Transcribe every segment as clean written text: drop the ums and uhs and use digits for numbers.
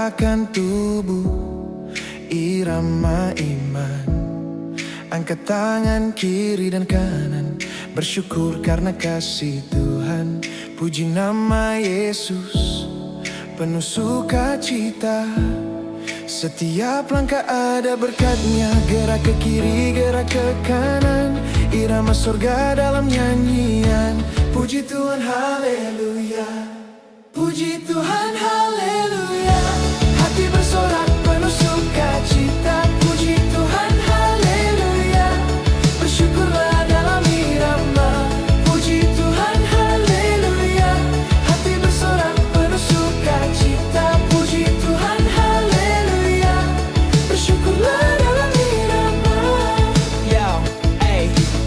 Gerakan tubuh, irama iman. Angkat tangan kiri dan kanan, bersyukur karena kasih Tuhan. Puji nama Yesus, penuh sukacita. Setiap langkah ada berkatnya. Gerak ke kiri, gerak ke kanan, irama surga dalam nyanyian. Puji Tuhan, haleluya. Puji Tuhan, haleluya. Hati bersorak penuh sukacita. Puji Tuhan, haleluya. Bersyukurlah dalam irama. Puji Tuhan, haleluya. Hati bersorak penuh sukacita. Puji Tuhan, haleluya. Bersyukurlah dalam irama.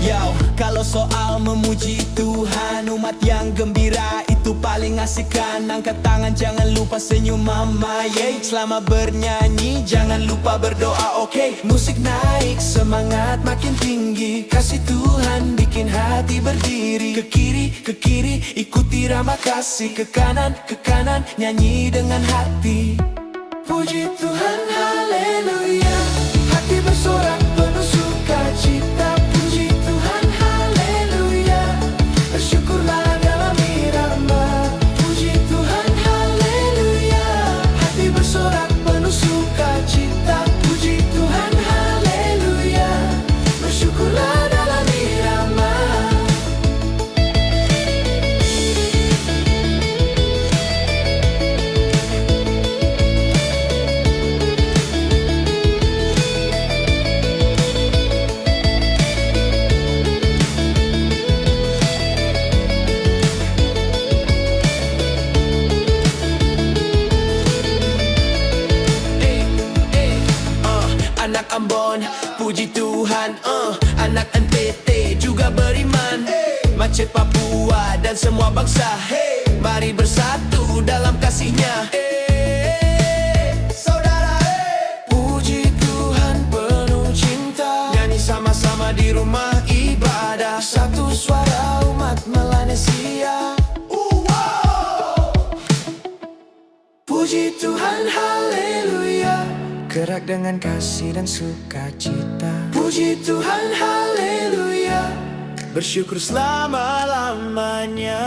Yo, kalau soal memuji Tuhan, umat yang gembira itu paling asik kan. Angkat tangan, jangan lupa senyum mama, yeah. Selama bernyanyi, jangan lupa berdoa, oke. Musik naik, semangat makin tinggi. Kasih Tuhan bikin hati berdiri. Ke kiri, ikuti irama kasih. Ke kanan, nyanyi dengan hati. Puji Tuhan, haleluya. Hati bersorak penuh sukacita. Puji Tuhan, haleluya. Bersyukurlah dalam irama. Puji Tuhan, haleluya. Hati bersorak penuh sukacita. Puji Tuhan, haleluya. Bersyukurlah dalam irama. Anak Ambon, puji Tuhan, anak NTT juga beriman. Macet Papua dan semua bangsa, mari bersatu dalam kasihnya. Saudara, Puji Tuhan penuh cinta. nyanyi sama-sama di rumah ibadah. Satu suara umat Melanesia. Puji Tuhan, haleluya. Gerak dengan kasih dan sukacita. Puji Tuhan, haleluya. Bersyukur selama-lamanya.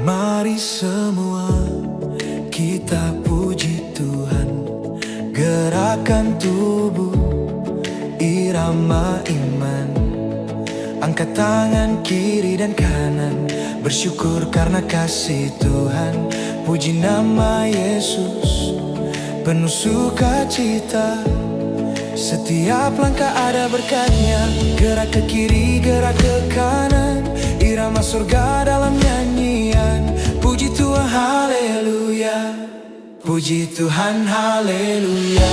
Mari semua kita puji Tuhan. Gerakan tubuh, irama iman. Angkat tangan kiri dan kanan, bersyukur karena kasih Tuhan. Puji nama Yesus, penuh sukacita. Setiap langkah ada berkatnya. Gerak ke kiri, gerak ke kanan, irama surga dalam nyanyian. Puji Tuhan, haleluya. Puji Tuhan, haleluya.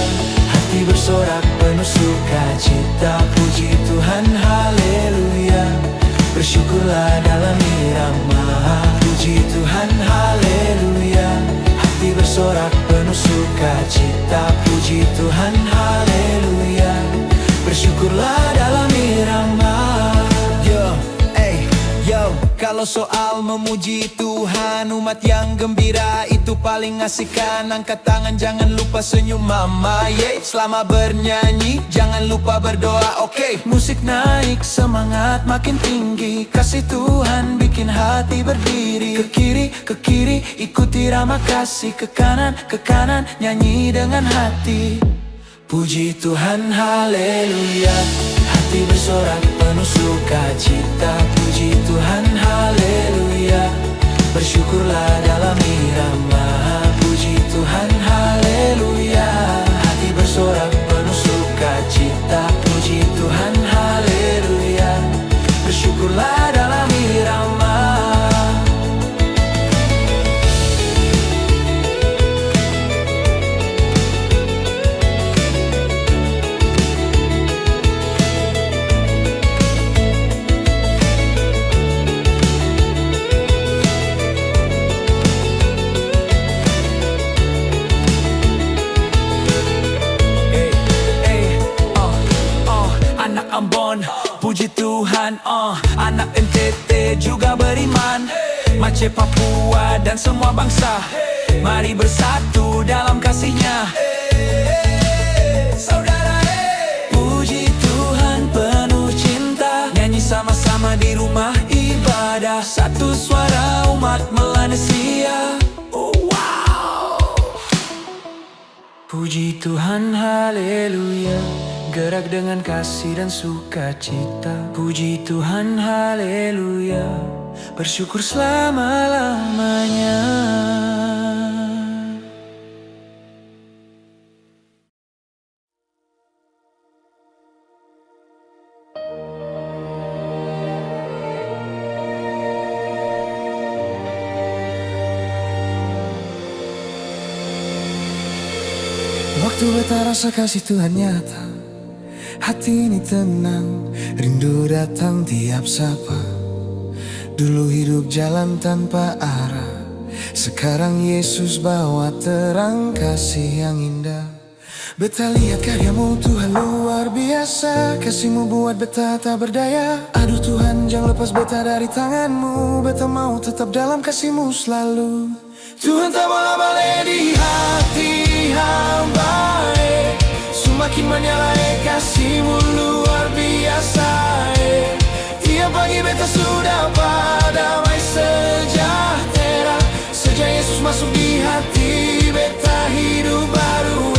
Hati bersorak penuh sukacita. Puji Tuhan, haleluya. Bersyukurlah dalam irama. Puji Tuhan, haleluya. Hati bersorak penuh sukacita. Puji Tuhan, haleluya. Bersyukurlah dalam irama. Kalau soal memuji Tuhan, umat yang gembira itu paling asik kan. Angkat tangan, jangan lupa senyum mama, yeah. Selama bernyanyi, jangan lupa berdoa, oke. Musik naik, semangat makin tinggi. Kasih Tuhan bikin hati berdiri. Ke kiri, ikuti irama kasih. Ke kanan, nyanyi dengan hati. Puji Tuhan, haleluya. Hati bersorak penuh sukacita. Puji Tuhan, haleluya. Bersyukurlah dalam irama. Puji Tuhan, haleluya. Hati bersorak penuh sukacita. Puji Tuhan, haleluya. Bersyukurlah dalam irama. puji Tuhan, anak NTT juga beriman, Aceh, Papua dan semua bangsa, mari bersatu dalam kasih-Nya. Saudara, puji Tuhan penuh cinta, nyanyi sama-sama di rumah ibadah, satu suara umat Melanesia. Puji Tuhan, haleluya, gerak dengan kasih dan sukacita. Puji Tuhan, haleluya, bersyukur selama-lamanya. Waktu beta rasa kasih Tuhan nyata, hati ini tenang, rindu datang tiap sapa. Dulu hidup jalan tanpa arah, sekarang Yesus bawa terang kasih yang indah. Beta lihat karyamu Tuhan luar biasa, kasihmu buat beta tak berdaya. Aduh Tuhan, jangan lepas beta dari tanganmu, beta mau tetap dalam kasihmu selalu. Tuhan tak bola balik di hati hamba, semakin menyala kasihmu luar biasa. Tiap pagi beta sudah damai sejahtera, sejak Yesus masuk di hati beta hidup baru.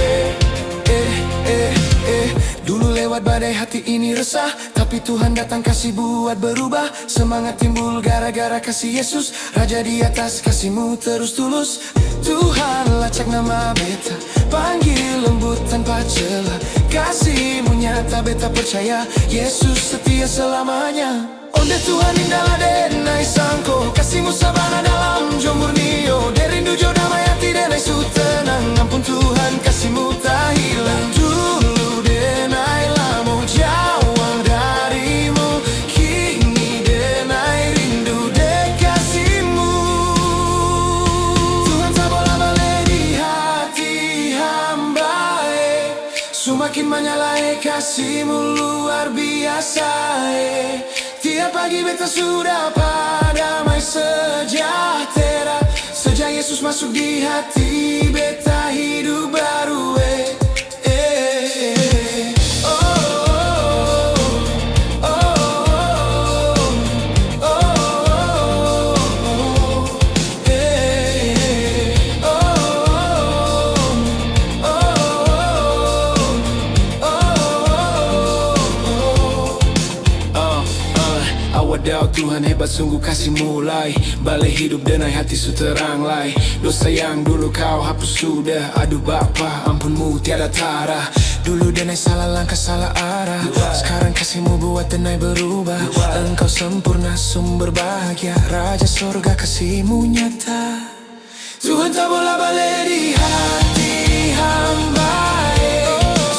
Dulu lewat badai hati ini resah, tapi Tuhan datang kasih buat berubah. Semangat timbul gara-gara kasih Yesus, Raja di atas kasihmu terus tulus. Tuhan lacak nama beta, panggil lembut tanpa celah. Kasihmu nyata beta percaya, Yesus setia selamanya. Onde Tuhan indahlah denai sangko, kasihmu sabana dalam jomur nio. Derindu jo damai hati denai su tenang, ampun Tuhan kasihmu tak hilang. Dulu denai lamo jauh darimu, kini denai rindu dek kasihmu. Tuhan tak bola balik di hati hamba, semakin menyala kasihmu luar biasa. Tiap pagi beta sudah damai sejahtera, sejak Yesus masuk di hati beta hidup baru. Wadaw Tuhan hebat sungguh kasih mulai, balik hidup denai hati su terang lai. Dosa yang dulu kau hapus sudah, aduh Bapa ampunmu tiada tara. Dulu denai salah langkah salah arah, sekarang kasihmu buat denai berubah. Engkau sempurna sumber bahagia, Raja sorga kasihmu nyata. Tuhan tak bola balik di hati hamba,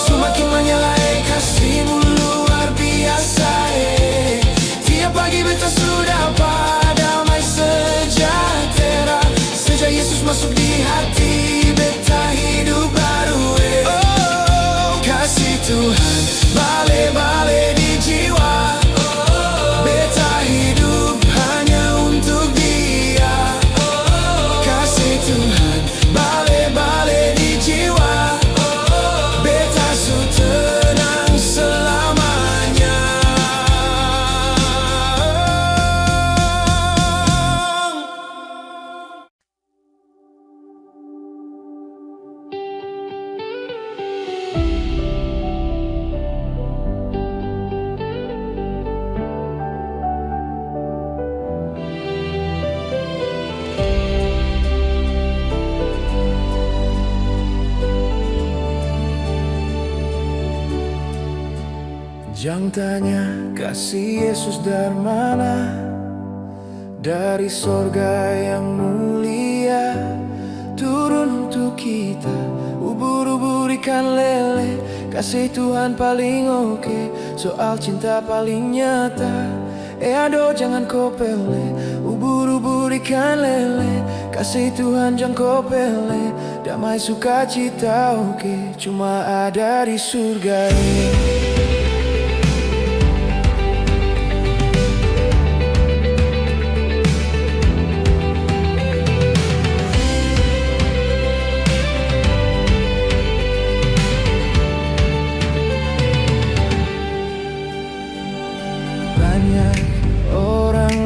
semakin menyala kasihmu luar biasa. Pagi beta sudah damai sejahtera, sejak Yesus masuk di hati beta hidup baru. Kasih Tuhan balik-balik di jiwa, beta hidup hanya untuk Dia. Kasih Tuhan balik-balik di jiwa, beta su tenang selamanya. Jangan tanya kasih Yesus dari mana, dari sorga yang mulia turun untuk kita. Ubur-ubur ikan lele, kasih Tuhan paling oke, soal cinta paling nyata. Aduh jangan kau pele, ubur-ubur ikan lele, kasih Tuhan jangan kau pele. Damai sukacita oke, cuma ada di surga ini.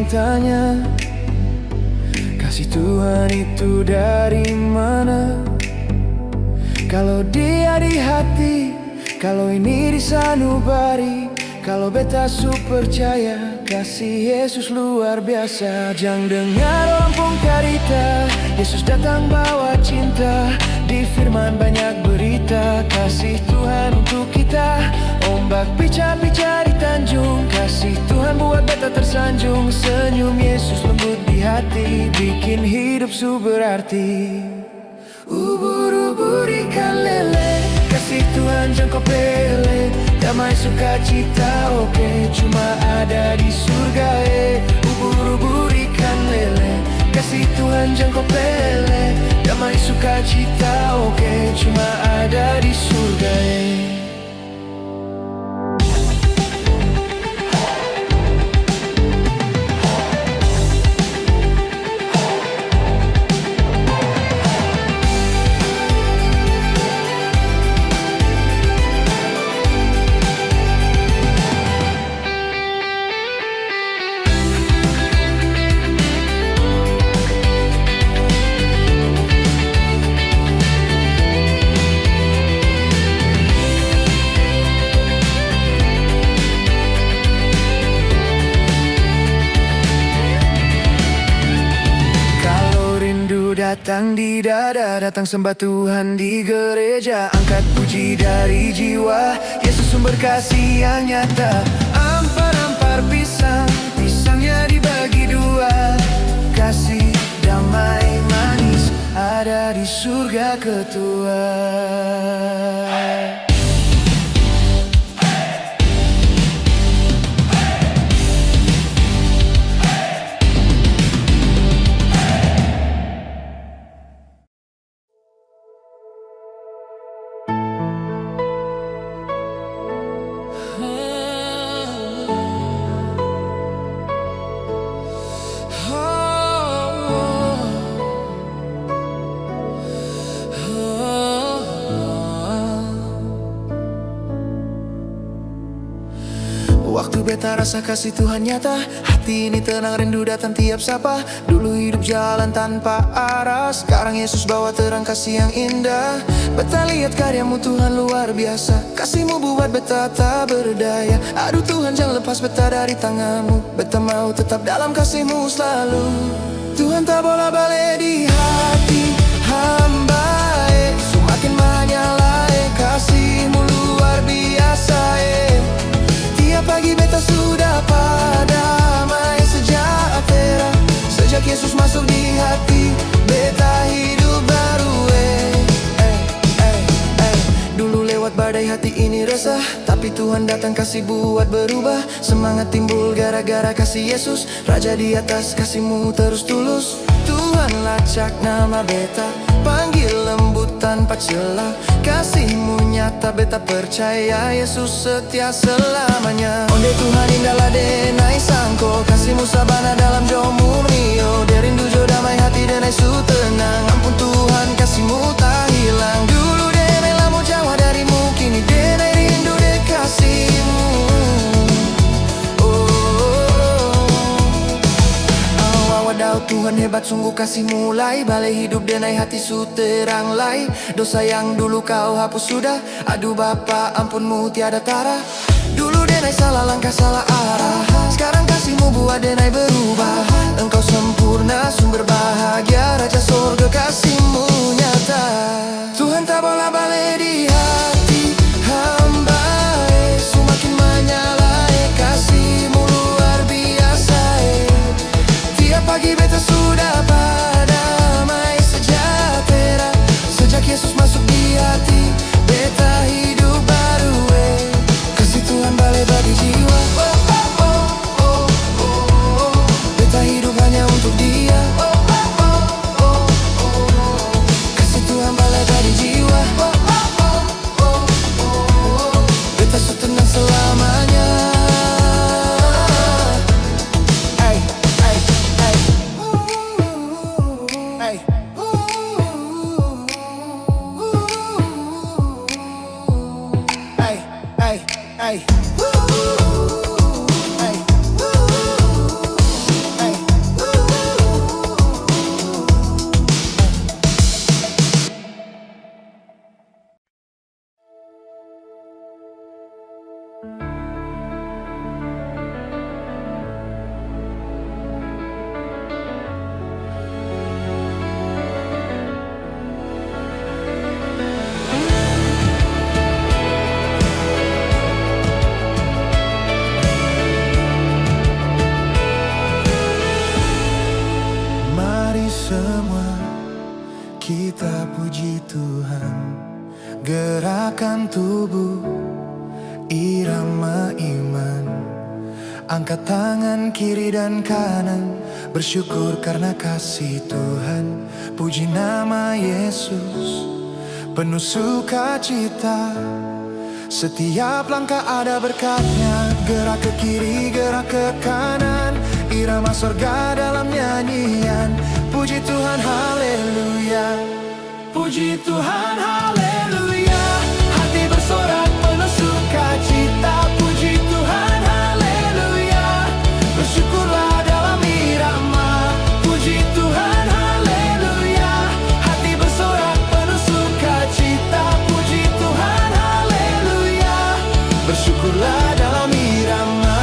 orang tanya, kasih Tuhan itu dari mana? Kalau dia di hati, kalau ini di sanubari, kalau beta su percaya, kasih Yesus luar biasa. Jang dengar lampung karita, Yesus datang bawa cinta. Di firman banyak berita, kasih Tuhan untuk kita. Ombak pica-pica di tanjung, kasih Tuhan buat beta tersanjung. Senyum Yesus lembut di hati, bikin hidup su berarti. Ubur-ubur ikan lele, kasih Tuhan jangkau pele. Damai sukacita oke, cuma ada di surga Ubur-ubur ikan lele, kasih Tuhan jangkau pele. Damai sukacita oke, cuma ada di surga datang di dada, datang sembah Tuhan di gereja. Angkat puji dari jiwa, Yesus sumber kasih yang nyata. Ampar-ampar pisang, pisangnya dibagi dua. Kasih damai manis ada di surga ketua. Waktu beta rasa kasih Tuhan nyata, hati ini tenang rindu datang tiap sapa. Dulu hidup jalan tanpa arah, sekarang Yesus bawa terang kasih yang indah. Beta lihat karyamu Tuhan luar biasa, kasihmu buat beta tak berdaya. Aduh Tuhan jangan lepas beta dari tanganmu, beta mau tetap dalam kasihmu selalu. Tuhan tak bola balik di hati hamba semakin menyala kasihmu luar biasa Tiap pagi beta sudah padamai sejahtera. Sejak Yesus masuk di hati, beta hidup baru Dulu lewat badai hati ini resah, tapi Tuhan datang kasih buat berubah. Semangat timbul gara-gara kasih Yesus, Raja di atas kasihmu terus tulus. Tuhan lacak nama beta, panggil lembut tanpa celah. Kasihmu nyata beta percaya, Yesus setia selamanya. Onde Tuhan indahlah denai sangko, kasihmu sabana dalam jomu mio. Derindu jo damai hati denai su tenang. Ampun Tuhan kasihmu tak hilang. Dulu denai lamu jawa darimu, kini denai rindu de kasihmu. Wadaw Tuhan hebat sungguh kasih mulai. Balai hidup denai hati su terang lai. Dosa yang dulu kau hapus sudah. Aduh Bapa ampunmu tiada tara. Dulu denai salah langkah salah arah, sekarang kasihmu buat denai berubah. Engkau sempurna sumber bahagia, Raja sorga kasihmu nyata. Tuhan tak bola balik di hati hamba semakin menyala kasihmu luar biasa Tiap pagi beta sudah padamai sejahtera. Sejak Yesus masuk di hati, beta hidup baru Kasih Tuhan balik bagi jiwa. Beta hidup hanya untuk Dia. Kasih Tuhan balik bagi jiwa. Beta su tenang selamanya. Mari semua kita puji Tuhan, gerakan tubuh, irama iman. Angkat tangan kiri dan kanan, bersyukur karena kasih Tuhan. Puji nama Yesus, penuh sukacita. Setiap langkah ada berkatnya, gerak ke kiri, gerak ke kanan. Irama sorga dalam nyanyian. Puji Tuhan, haleluya. Puji Tuhan, haleluya. Hati bersorak penuh sukacita. Puji Tuhan, haleluya. Bersyukurlah dalam irama. Puji Tuhan, haleluya. Hati bersorak penuh sukacita. Puji Tuhan, haleluya. Bersyukurlah dalam irama.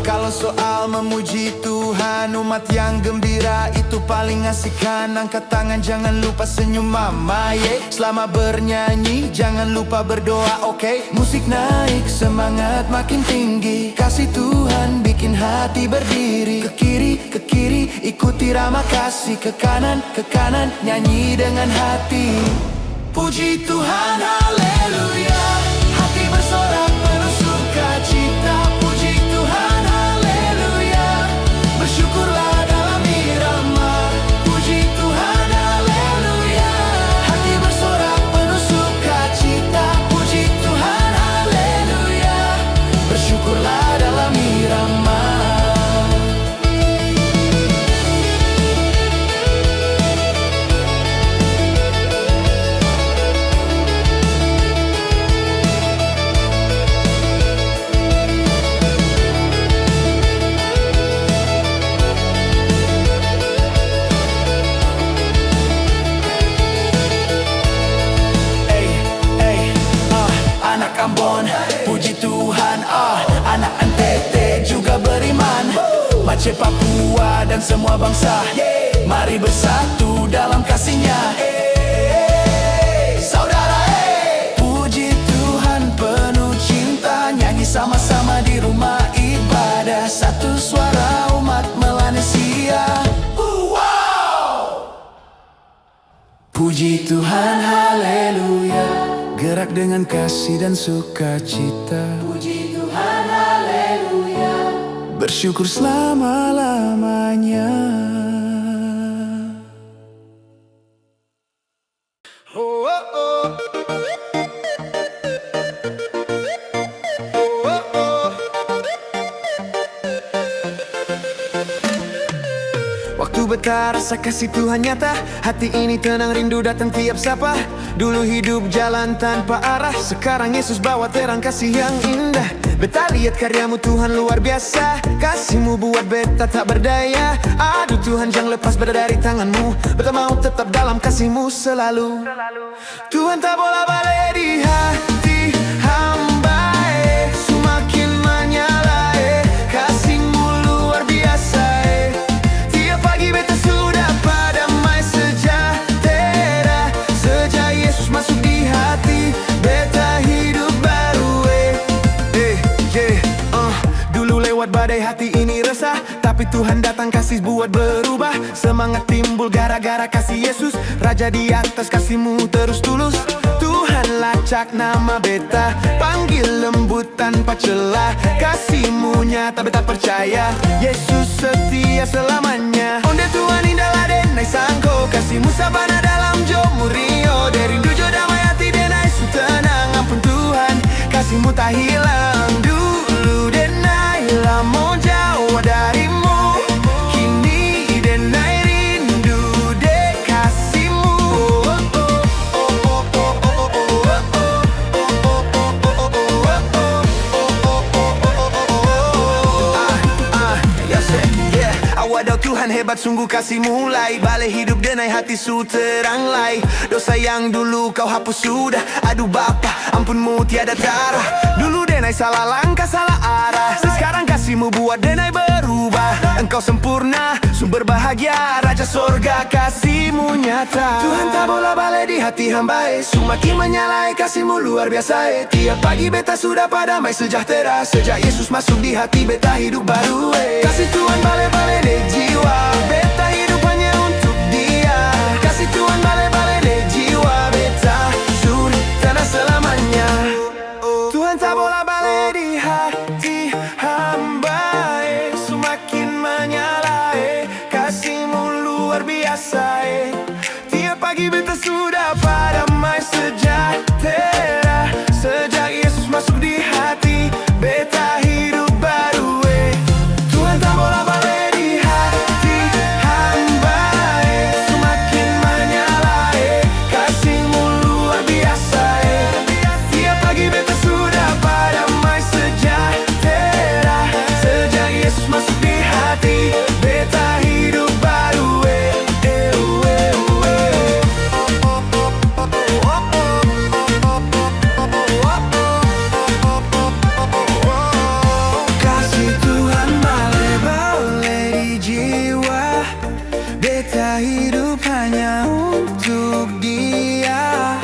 Kalau soal memuji Tuhan, umat yang gembira itu paling asik-an. Angkat tangan, jangan lupa senyum mama, yeah. Selama bernyanyi, jangan lupa berdoa, oke? Musik naik, semangat makin tinggi. Kasih Tuhan bikin hati berdiri. Ke kiri, ikuti irama kasih. Ke kanan, nyanyi dengan hati. Puji Tuhan, haleluya. Hati bersorak penuh sukacita. Puji Tuhan, haleluya. Bersyukurlah dalam irama. Puji Tuhan, haleluya. Hati bersorak penuh sukacita. Puji Tuhan, haleluya. Bersyukurlah dalam irama. Anak Ambon, puji Tuhan, anak NTT juga beriman. Aceh, Papua dan semua bangsa, mari bersatu dalam kasih-Nya. Saudara, puji Tuhan penuh cinta. Nyanyi sama-sama di rumah ibadah. Satu suara umat Melanesia. Puji Tuhan, haleluya. Gerak dengan kasih dan sukacita. Puji Tuhan, haleluya. Bersyukur selama-lamanya. Oh, oh, oh. Oh, oh. Waktu betah rasa kasih Tuhan nyata. Hati ini tenang, rindu datang tiap sapa. Dulu hidup jalan tanpa arah, sekarang Yesus bawa terang kasih yang indah. Beta lihat karyamu Tuhan luar biasa. Kasihmu buat beta tak berdaya. Aduh Tuhan jangan lepas beta dari tanganmu. Beta mau tetap dalam kasihmu selalu. Tuhan tak bola balik di hati hamba, semakin menyala, kasihmu luar biasa. Tiap pagi beta sudah padamai sejahtera. Sejak Yesus masuk di hati, beta hidup baru. Dulu lewat badai hati ini resah, tapi Tuhan datang kasih buat berubah. Semangat timbul gara-gara kasih Yesus. Raja di atas kasihmu terus tulus. Tuhan lacak nama beta, panggil lembut tanpa celah. Kasihmu nyata beta percaya, Yesus setia selamanya. Onde Tuhan indah ladenai sangko, kasihmu sabana dalam jomu rio. Dari dujo damai hati denai su tenang. Ampun Tuhan, kasihmu tak hilang. Dulu denai lamo jauh darimu, kini denai rindu dek kasihmu. Tuhan hebat sungguh kasih mulai. Balik hidup denai hati su terang lai. Dosa yang dulu kau hapus sudah. Aduh Bapa, ampunmu tiada tara. Dulu denai salah langkah, salah arah. Sekarang kasihmu buat denai berubah. Engkau sempurna, sumber bahagia. Raja sorga kasihmu nyata. Tuhan tak bola balik di hati hamba. Semakin menyalai kasihmu luar biasa. Tiap pagi beta sudah padamai sejahtera. Sejak Yesus masuk di hati beta hidup baru. Kasih Tuhan balik-balik di jiwa. Beta hidup hanya untuk Dia. Kasih Tuhan balik-balik di jiwa. Beta suri tanah selamanya. Tuhan tak bola balik di hati hamba. Semakin menyalai kasihmu luar biasa. Tiap pagi beta sudah padamai sejahtera. Sejak Yesus masuk di hati beta hidup baru. Tuhan tak bola balik di hati hamba. Semakin menyalai kasihmu luar biasa. Tiap pagi beta sudah padamai sejahtera. Sejak Yesus masuk di hati beta hidup baru. Kasih Tuhan balik-balik di jiwa. Beta hidup hanya untuk Dia.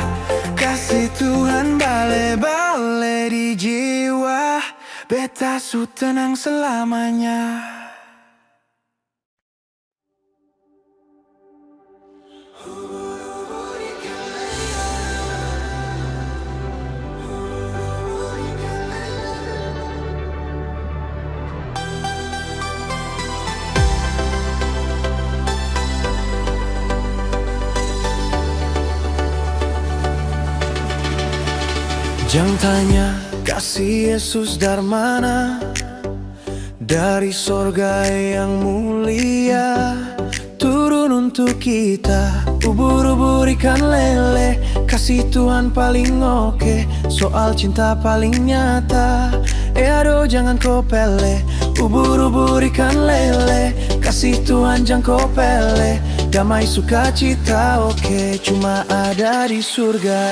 Kasih Tuhan balik-balik di jiwa. Beta su tenang selamanya. Jangan tanya kasih Yesus dari mana. Dari sorga yang mulia turun untuk kita. Ubur-ubur ikan lele. Kasih Tuhan paling oke. Soal cinta paling nyata. Aduh jangan kau pele. Ubur-ubur ikan lele. Kasih Tuhan jangan kau pele. Damai sukacita oke. Cuma ada di surga.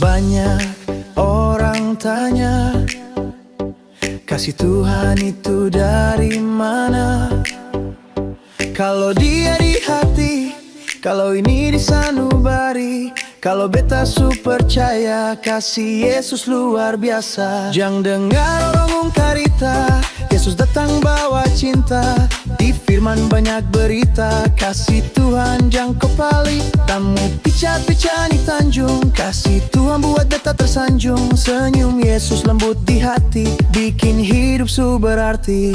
Banyak orang tanya kasih Tuhan itu dari mana. Kalau Dia di hati, kalau ini di sanubari. Kalau beta su percaya kasih Yesus luar biasa. Jangan dengar orang ungkarita. Yesus datang bawa cinta. Di firman banyak berita. Kasih Tuhan jangan kepali. Tamu picat-picat di Tanjung. Kasih Tuhan buat beta tersanjung. Senyum Yesus lembut di hati. Bikin hidup su berarti.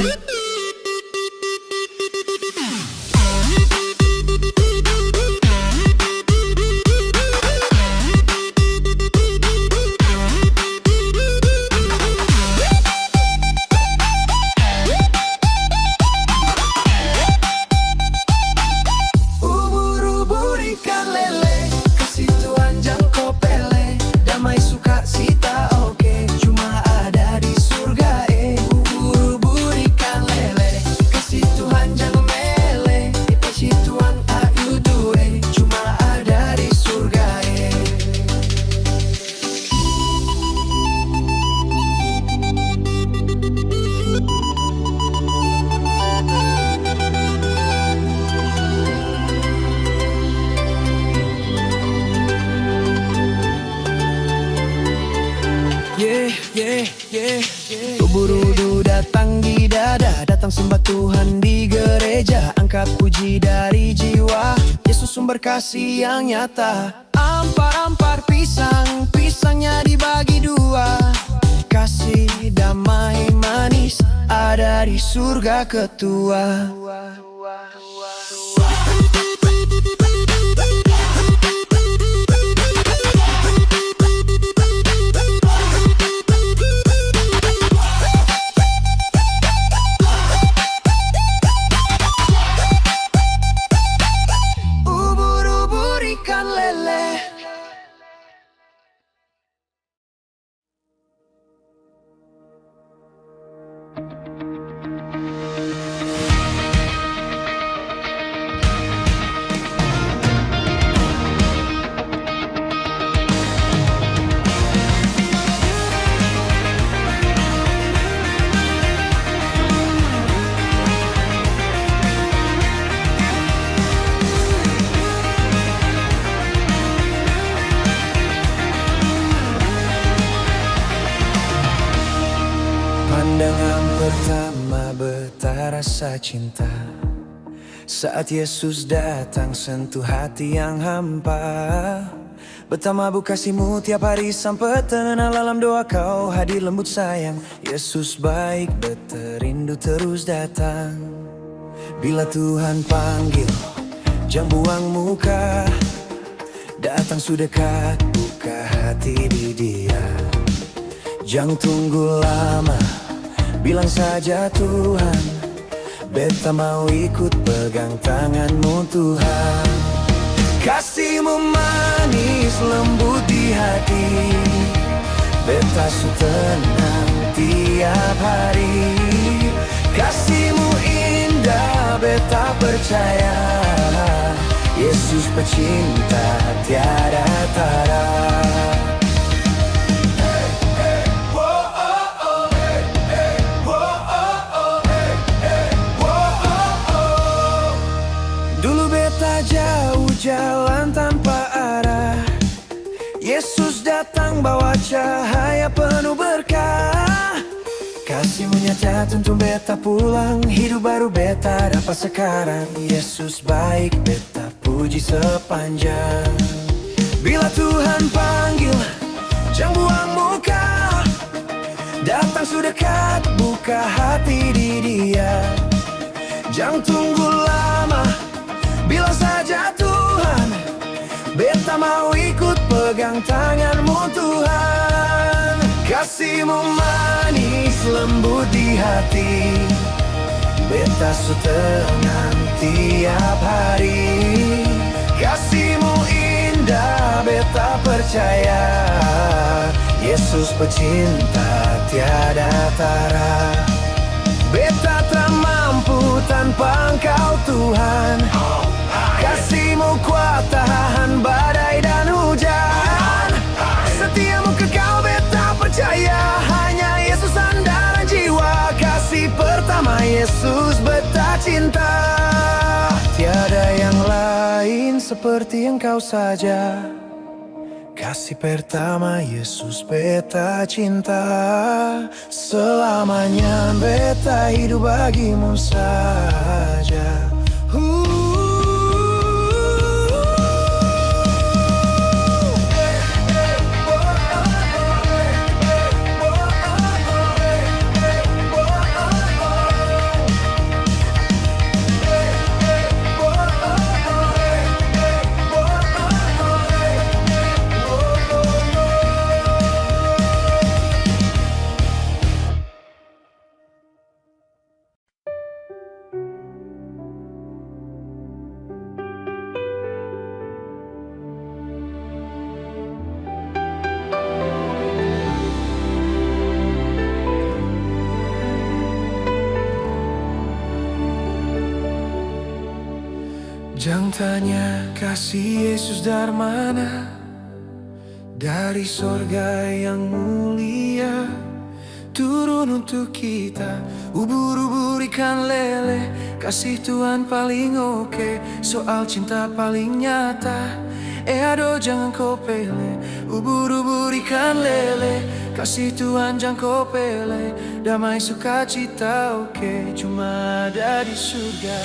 Ubur-ubur datang di dada. Datang sembah Tuhan di gereja. Angkat puji dari jiwa. Yesus sumber kasih yang nyata. Ampar-ampar pisang. Pisangnya dibagi dua. Kasih damai manis ada di surga ketua. pertama beta rasa cinta saat Yesus datang sentuh hati yang hampa. Beta mabuk kasihmu tiap hari sampai tenang dalam doa kau hadir lembut sayang. Yesus baik beta rindu terus datang. Bila Tuhan panggil jangan buang muka, datang sudah dekat buka hati di Dia. Jangan tunggu lama, bilang saja Tuhan, beta mau ikut pegang tanganmu Tuhan. Kasihmu manis lembut di hati, beta su tenang tiap hari. Kasihmu indah beta percaya, Yesus pecinta tiada tara. Dulu beta jauh jalan tanpa arah, Yesus datang bawa cahaya penuh berkah. Kasihmu nyata tuntun beta pulang, hidup baru beta dapat sekarang. Yesus baik beta puji sepanjang. Bila Tuhan panggil jangan buang muka, datang sudah dekat buka hati di Dia. Jangan tunggu lama, bilang saja Tuhan, beta mau ikut pegang tanganmu Tuhan. Kasihmu manis lembut di hati, beta su tenang tiap hari. Kasihmu indah beta percaya, Yesus pecinta tiada tara. Beta tak mampu tanpa Engkau Tuhan, kasihmu kuat tahan badai dan hujan. Setiamu kekal beta percaya, hanya Yesus sandaran jiwa. Kasih pertama Yesus beta cinta, tiada yang lain seperti Engkau saja. Kasih pertama Yesus beta cinta, selamanya beta hidup bagimu saja. Jangan tanya kasih Yesus dari mana, dari sorga yang mulia turun untuk kita. Ubur-ubur ikan lele, kasih Tuhan paling oke, soal cinta paling nyata. Aduh jangan kau pele, ubur-ubur ikan lele, kasih Tuhan jangan kau pele. Damai sukacita oke, cuma ada di surga.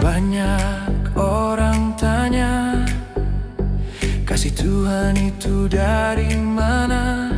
Banyak orang tanya, kasih Tuhan itu dari mana?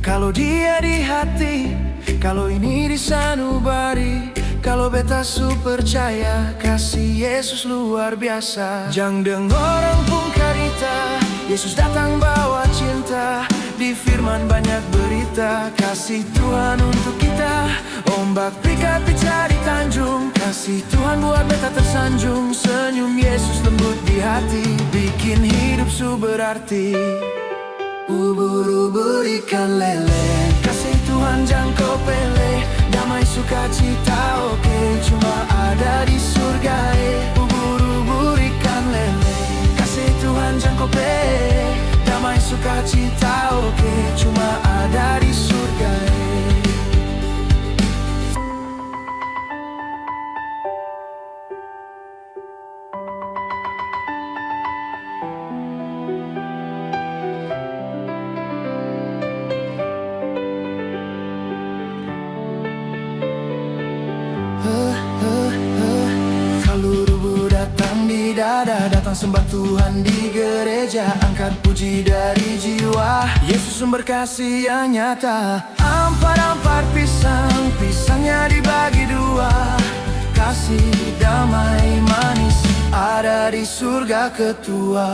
Kalau Dia di hati, kalau ini di sanubari, kalau beta su percaya, kasih Yesus luar biasa. Jangan dengar orang pun karita, Yesus datang bawa cinta. Di firman banyak berita, kasih Tuhan untuk kita. Ombak pikat cari tanjung, kasih Tuhan buat beta tersanjung. Senyum Yesus lembut di hati, bikin hidup su berarti. Ubur-ubur ikan lele, kasih Tuhan jangan kau pele. Damai sukacita oke, cuma ada di surga. Ubur-ubur ikan lele, kasih Tuhan jangan kau pele. Damai sukacita oke, cuma ada di dada, datang sembah Tuhan di gereja, angkat puji dari jiwa. Yesus sumber kasih yang nyata. Ampar-ampar pisang, pisangnya dibagi dua. Kasih damai manis ada di surga ketua.